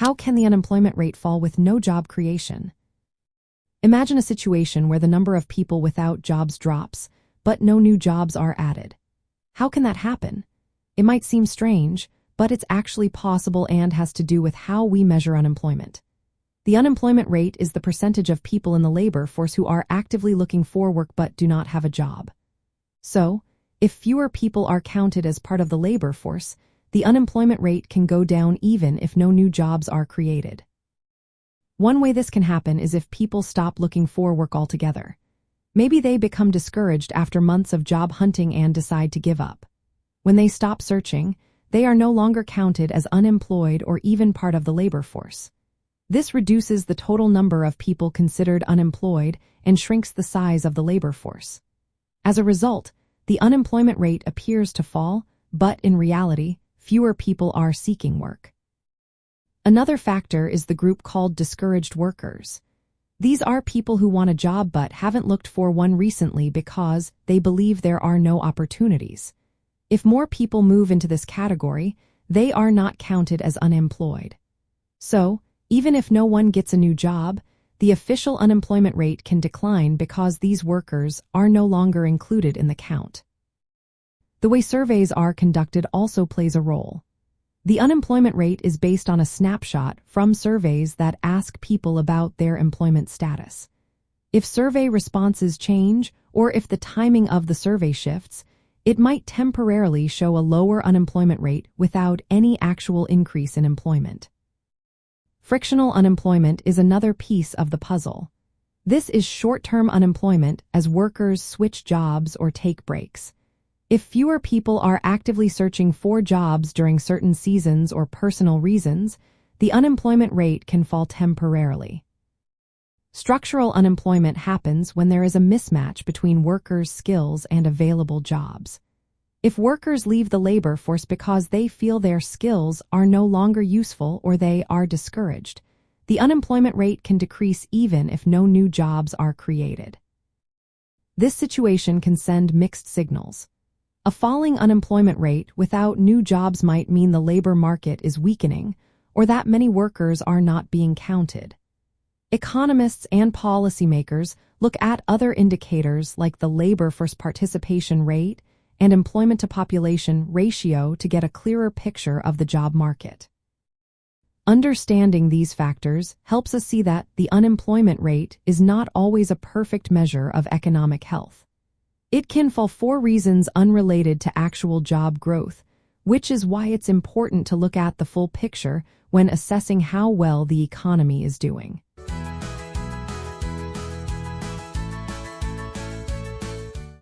How can the unemployment rate fall with no job creation? Imagine a situation where the number of people without jobs drops, but no new jobs are added. How can that happen? It might seem strange, but it's actually possible and has to do with how we measure unemployment. The unemployment rate is the percentage of people in the labor force who are actively looking for work but do not have a job. So, if fewer people are counted as part of the labor force, the unemployment rate can go down even if no new jobs are created. One way this can happen is if people stop looking for work altogether. Maybe they become discouraged after months of job hunting and decide to give up. When they stop searching, they are no longer counted as unemployed or even part of the labor force. This reduces the total number of people considered unemployed and shrinks the size of the labor force. As a result, the unemployment rate appears to fall, but in reality, fewer people are seeking work. Another factor is the group called discouraged workers. These are people who want a job but haven't looked for one recently because they believe there are no opportunities. If more people move into this category, they are not counted as unemployed. So, even if no one gets a new job, the official unemployment rate can decline because these workers are no longer included in the count. The way surveys are conducted also plays a role. The unemployment rate is based on a snapshot from surveys that ask people about their employment status. If survey responses change, or if the timing of the survey shifts, it might temporarily show a lower unemployment rate without any actual increase in employment. Frictional unemployment is another piece of the puzzle. This is short-term unemployment as workers switch jobs or take breaks. If fewer people are actively searching for jobs during certain seasons or personal reasons, the unemployment rate can fall temporarily. Structural unemployment happens when there is a mismatch between workers' skills and available jobs. If workers leave the labor force because they feel their skills are no longer useful or they are discouraged, the unemployment rate can decrease even if no new jobs are created. This situation can send mixed signals. A falling unemployment rate without new jobs might mean the labor market is weakening, or that many workers are not being counted. Economists and policymakers look at other indicators like the labor force participation rate and employment-to-population ratio to get a clearer picture of the job market. Understanding these factors helps us see that the unemployment rate is not always a perfect measure of economic health. It can fall for reasons unrelated to actual job growth, which is why it's important to look at the full picture when assessing how well the economy is doing.